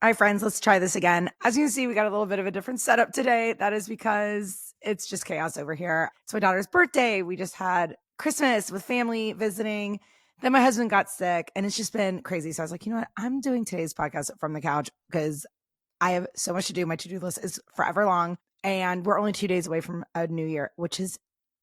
All right, friends, let's try this again. As you can see, we got a little bit of a different setup today. That is because it's just chaos over here. It's my daughter's birthday. We just had Christmas with family visiting. Then my husband got sick and it's just been crazy. So I was like, you know what? I'm doing today's podcast from the couch because I have so much to do. My to-do list is forever long and we're only 2 days away from a new year, which is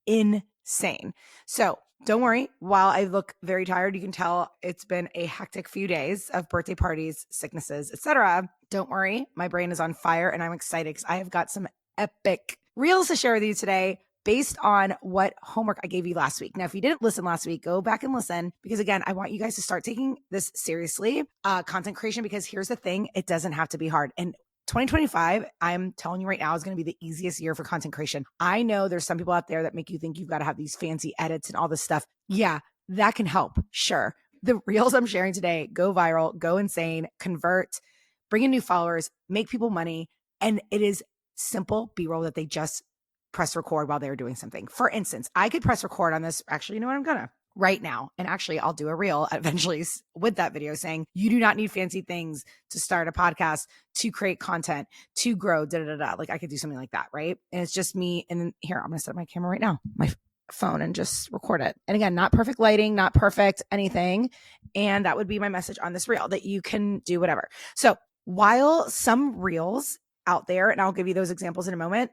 insane. So don't worry. While I look very tired, you can tell it's been a hectic few days of birthday parties, sicknesses, etc. Don't worry. My brain is on fire and I'm excited because I have got some epic reels to share with you today based on what homework I gave you last week. Now, if you didn't listen last week, go back and listen because again, I want you guys to start taking this seriously, content creation, because here's the thing. It doesn't have to be hard. And 2025, I'm telling you right now, is going to be the easiest year for content creation. I know there's some people out there that make you think you've got to have these fancy edits and all this stuff. Yeah, that can help. Sure. The reels I'm sharing today go viral, go insane, convert, bring in new followers, make people money. And it is simple B-roll that they just press record while they're doing something. For instance, I could press record on this. Actually, you know what? I'm going to right now. And actually, I'll do a reel eventually with that video saying, you do not need fancy things to start a podcast, to create content, to grow, Like I could do something like that, right? And it's just me. And then here, I'm going to set up my camera right now, my phone, and just record it. And again, not perfect lighting, not perfect anything. And that would be my message on this reel, that you can do whatever. So while some reels out there, and I'll give you those examples in a moment,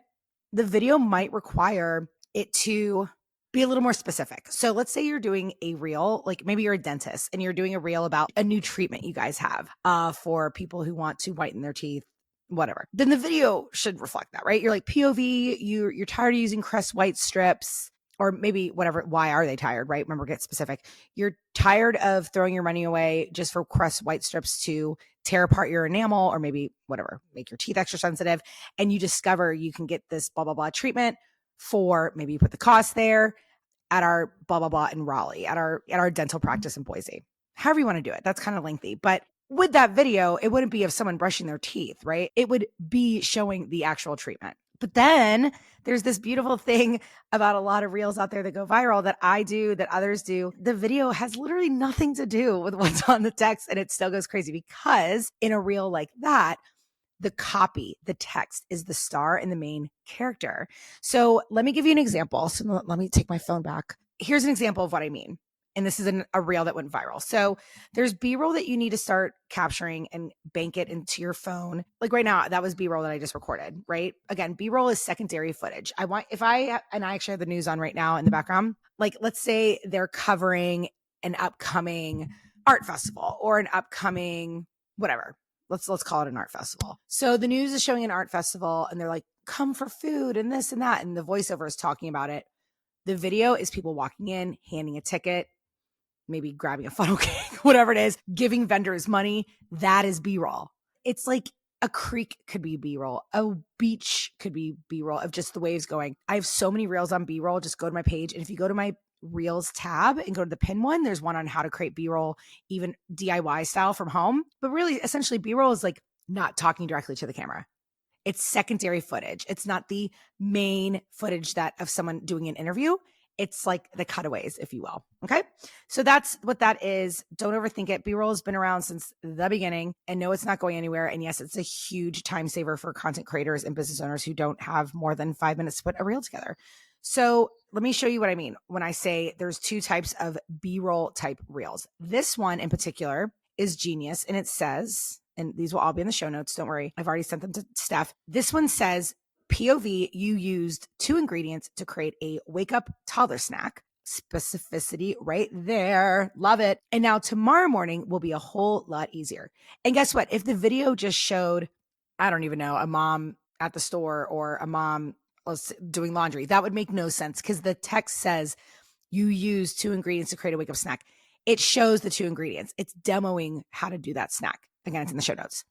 the video might require it to be a little more specific. So let's say you're doing a reel, like maybe you're a dentist and you're doing a reel about a new treatment you guys have for people who want to whiten their teeth, whatever. Then the video should reflect that, right? You're like POV, you're tired of using Crest white strips, or maybe whatever. Why are they tired, right? Remember, get specific. You're tired of throwing your money away just for Crest white strips to tear apart your enamel, or maybe whatever, make your teeth extra sensitive. And you discover you can get this blah, blah, blah treatment for, maybe you put the cost there at our blah, blah, blah in Raleigh, at our dental practice in Boise. However you want to do it. That's kind of lengthy. But with that video, it wouldn't be of someone brushing their teeth, right? It would be showing the actual treatment. But then there's this beautiful thing about a lot of reels out there that go viral that I do, that others do. The video has literally nothing to do with what's on the text, and it still goes crazy because in a reel like that, the copy, the text is the star and the main character. So let me give you an example. So let me take my phone back. Here's an example of what I mean. And this is a reel that went viral. So there's B-roll that you need to start capturing and bank it into your phone. Like right now, that was B-roll that I just recorded, right? Again, B-roll is secondary footage. I actually have the news on right now in the background. Like, let's say they're covering an upcoming art festival or an upcoming whatever. Let's call it an art festival. So the news is showing an art festival and they're like, come for food and this and that. And the voiceover is talking about it. The video is people walking in, handing a ticket, maybe grabbing a funnel cake, whatever it is, giving vendors money. That is B-roll. It's like a creek could be B-roll. A beach could be B-roll of just the waves going. I have so many reels on B-roll. Just go to my page. And if you go to my reels tab and go to the pin one, there's one on how to create B-roll, even DIY style from home. But really, essentially, B-roll is like not talking directly to the camera. It's secondary footage. It's not the main footage that of someone doing an interview. It's like the cutaways, if you will. Okay. So that's what that is. Don't overthink it. B-roll has been around since the beginning, and no, it's not going anywhere. And yes, it's a huge time saver for content creators and business owners who don't have more than 5 minutes to put a reel together. So let me show you what I mean when I say there's two types of B-roll type reels. This one in particular is genius. And it says, and these will all be in the show notes. Don't worry. I've already sent them to Steph. This one says, POV, you used 2 ingredients to create a wake up toddler snack. Specificity right there. Love it. And now tomorrow morning will be a whole lot easier. And guess what? If the video just showed, I don't even know, a mom at the store or a mom doing laundry, that would make no sense because the text says you use 2 ingredients to create a wake up snack. It shows the 2 ingredients. It's demoing how to do that snack. Again, it's in the show notes.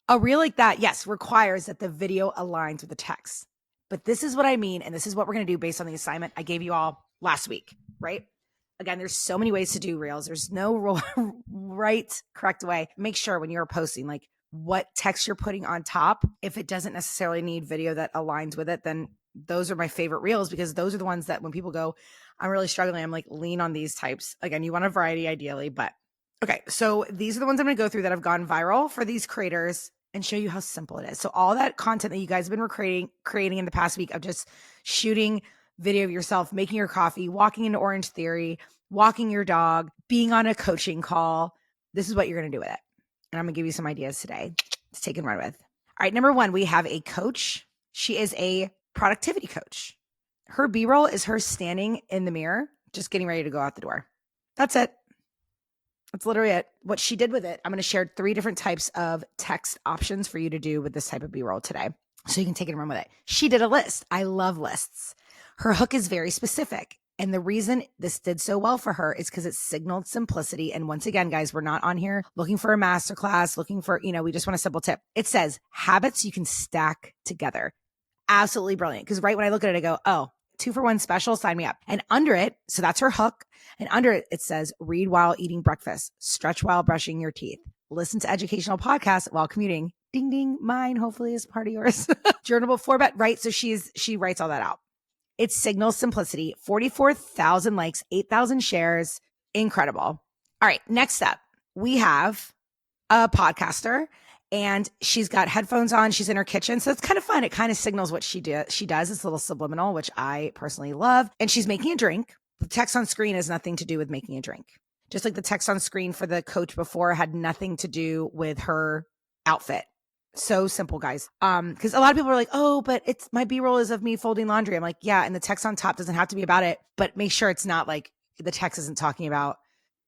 A reel like that, yes, requires that the video aligns with the text. But this is what I mean, and this is what we're going to do based on the assignment I gave you all last week, right? Again, there's so many ways to do reels. There's no correct way. Make sure when you're posting, like what text you're putting on top. If it doesn't necessarily need video that aligns with it, then those are my favorite reels because those are the ones that when people go, I'm really struggling, I'm like, lean on these types. Again, you want a variety ideally, but okay. So these are the ones I'm going to go through that have gone viral for these creators. and show you how simple it is. So all that content that you guys have been creating in the past week of just shooting video of yourself, making your coffee, walking into Orange Theory, walking your dog, being on a coaching call, this is what you're going to do with it. And I'm going to give you some ideas today to take and run with. All right, number one, we have a coach. She is a productivity coach. Her B-roll is her standing in the mirror, just getting ready to go out the door. That's it. That's literally it. What she did with it, I'm going to share 3 different types of text options for you to do with this type of B-roll today, so you can take it and run with it. She did a list. I love lists. Her hook is very specific. And the reason this did so well for her is because it signaled simplicity. And once again, guys, we're not on here looking for a masterclass, looking for, we just want a simple tip. It says habits you can stack together. Absolutely brilliant. Because right when I look at it, I go, oh, 2-for-1 special, sign me up. And under it, so that's her hook. And under it, it says read while eating breakfast, stretch while brushing your teeth, listen to educational podcasts while commuting. Ding, ding. Mine hopefully is part of yours. Journal before bed, right? So she writes all that out. It signals simplicity, 44,000 likes, 8,000 shares. Incredible. All right. Next up, we have a podcaster and she's got headphones on. She's in her kitchen. So it's kind of fun. It kind of signals what she does. It's a little subliminal, which I personally love. And she's making a drink. The text on screen has nothing to do with making a drink. Just like the text on screen for the coach before had nothing to do with her outfit. So simple, guys. Because a lot of people are like, oh, but it's my B-roll is of me folding laundry. I'm like, yeah. And the text on top doesn't have to be about it, but make sure it's not like the text isn't talking about,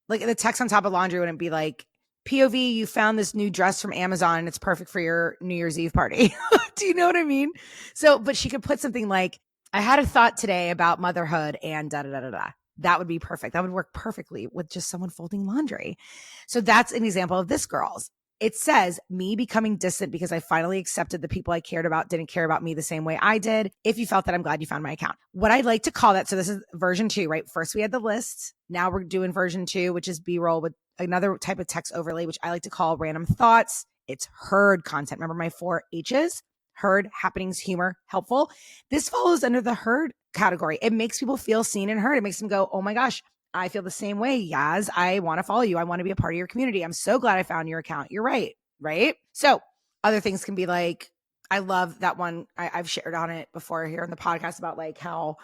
like the text on top of laundry wouldn't be like, POV, you found this new dress from Amazon and it's perfect for your New Year's Eve party. Do you know what I mean? So, but she could put something like, I had a thought today about motherhood and da da da da da. That would be perfect. That would work perfectly with just someone folding laundry. So that's an example of this, girls. It says me becoming distant because I finally accepted the people I cared about didn't care about me the same way I did. If you felt that, I'm glad you found my account. What I'd like to call that, so this is version 2, right? First we had the list. Now we're doing version 2, which is B-roll with another type of text overlay, which I like to call random thoughts. It's heard content. Remember my 4 H's? Heard, happenings, humor, helpful. This falls under the heard category. It makes people feel seen and heard. It makes them go, oh my gosh, I feel the same way. Yaz, I want to follow you. I want to be a part of your community. I'm so glad I found your account. You're right. Right. So other things can be like, I love that one. I've shared on it before here on the podcast about like how,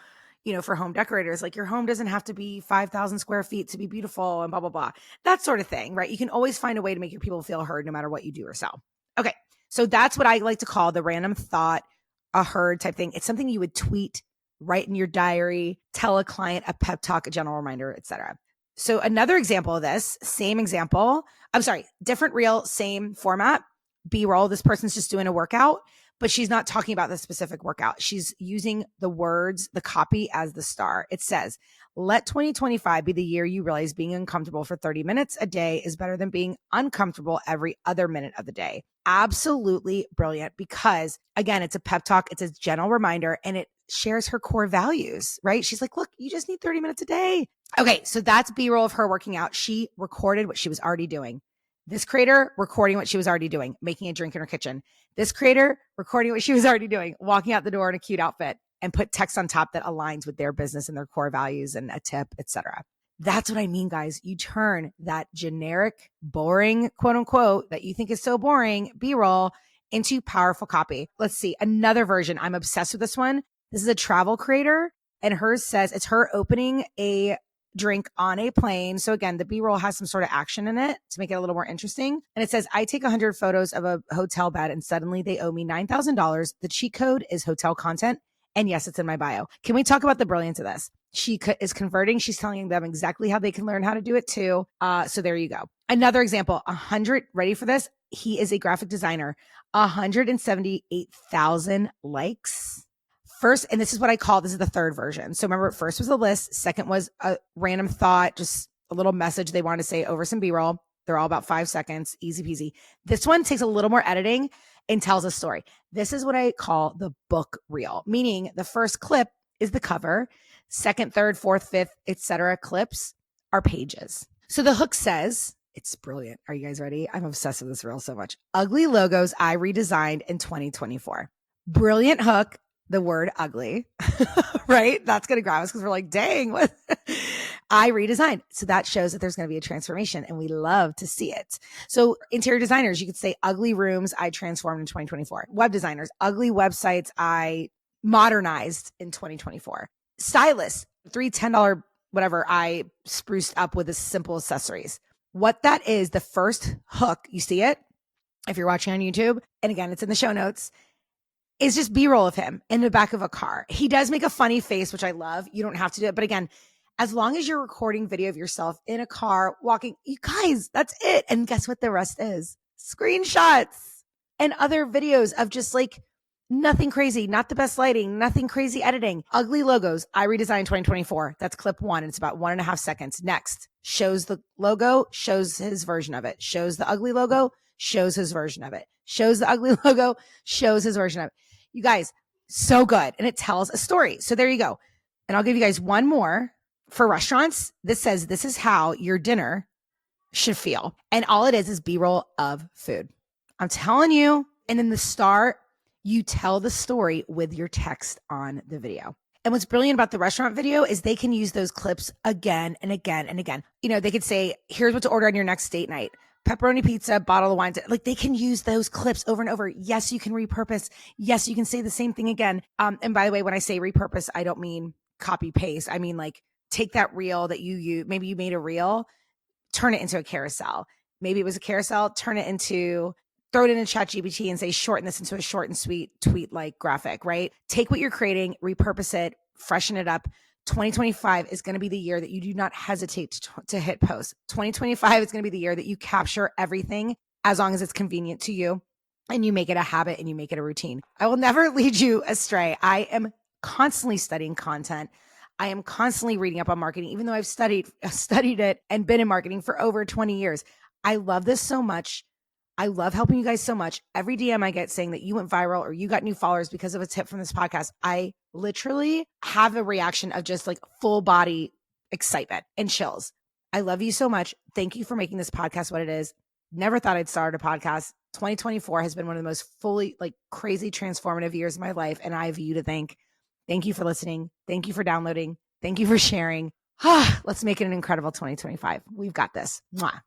for home decorators, like your home doesn't have to be 5,000 square feet to be beautiful and blah, blah, blah. That sort of thing, right? You can always find a way to make your people feel heard no matter what you do or sell. Okay. So that's what I like to call the random thought, a heard type thing. It's something you would tweet, write in your diary, tell a client, a pep talk, a general reminder, etc. So another example of this, different reel, same format, B-roll. This person's just doing a workout, but she's not talking about the specific workout. She's using the words, the copy as the star. It says, let 2025 be the year you realize being uncomfortable for 30 minutes a day is better than being uncomfortable every other minute of the day. Absolutely brilliant because, again, it's a pep talk. It's a gentle reminder and it shares her core values, right? She's like, look, you just need 30 minutes a day. Okay, so that's B-roll of her working out. She recorded what she was already doing. This creator recording what she was already doing, making a drink in her kitchen. This creator recording what she was already doing, walking out the door in a cute outfit and put text on top that aligns with their business and their core values and a tip, etc. That's what I mean, guys. You turn that generic, boring, quote unquote, that you think is so boring, B-roll into powerful copy. Let's see another version. I'm obsessed with this one. This is a travel creator and hers says it's her opening a drink on a plane. So again, the B-roll has some sort of action in it to make it a little more interesting. And it says, I take 100 photos of a hotel bed and suddenly they owe me $9,000. The cheat code is hotel content. And yes, it's in my bio. Can we talk about the brilliance of this? She is converting. She's telling them exactly how they can learn how to do it too. So there you go. Another example, 100, ready for this? He is a graphic designer, 178,000 likes. First, and this is what I call, this is the third version. So remember, first was a list. Second was a random thought, just a little message they wanted to say over some B-roll. They're all about 5 seconds, easy peasy. This one takes a little more editing and tells a story. This is what I call the book reel, meaning the first clip is the cover. Second, third, fourth, fifth, etc. clips are pages. So the hook says, it's brilliant. Are you guys ready? I'm obsessed with this reel so much. Ugly logos I redesigned in 2024. Brilliant hook. The word ugly, right? That's going to grab us because we're like, dang, what? I redesigned. So that shows that there's going to be a transformation and we love to see it. So interior designers, you could say ugly rooms I transformed in 2024. Web designers, ugly websites I modernized in 2024. Stylists, $3, $10, whatever, I spruced up with the simple accessories. What that is, the first hook, you see it if you're watching on YouTube, and again, it's in the show notes, is just B-roll of him in the back of a car. He does make a funny face, which I love. You don't have to do it. But again, as long as you're recording video of yourself in a car walking, you guys, that's it. And guess what the rest is? Screenshots and other videos of just like nothing crazy, not the best lighting, nothing crazy editing. Ugly logos. I redesigned 2024. That's clip 1. And it's about 1.5 seconds. Next, shows the logo, shows his version of it. Shows the ugly logo, shows his version of it. Shows the ugly logo, shows his version of it. You guys, so good. And it tells a story. So there you go. And I'll give you guys one more for restaurants. This says, this is how your dinner should feel. And all it is B-roll of food. I'm telling you. And in the start, you tell the story with your text on the video. And what's brilliant about the restaurant video is they can use those clips again and again and again. You know, they could say, here's what to order on your next date night. Pepperoni pizza, bottle of wine. Like they can use those clips over and over. Yes, you can repurpose. Yes, you can say the same thing again. And by the way, when I say repurpose, I don't mean copy paste. I mean like take that reel that you use. Maybe you made a reel, turn it into a carousel. Maybe it was a carousel, throw it into ChatGPT and say, shorten this into a short and sweet tweet-like graphic, right? Take what you're creating, repurpose it, freshen it up. 2025 is going to be the year that you do not hesitate to hit post. 2025 is going to be the year that you capture everything as long as it's convenient to you and you make it a habit and you make it a routine. I will never lead you astray. I am constantly studying content. I am constantly reading up on marketing, even though I've studied it and been in marketing for over 20 years. I love this so much. I love helping you guys so much. Every DM I get saying that you went viral or you got new followers because of a tip from this podcast, I literally have a reaction of just like full body excitement and chills. I love you so much. Thank you for making this podcast what it is. Never thought I'd start a podcast. 2024 has been one of the most fully like crazy transformative years of my life. And I have you to thank. Thank you for listening. Thank you for downloading. Thank you for sharing. Let's make it an incredible 2025. We've got this. Mwah.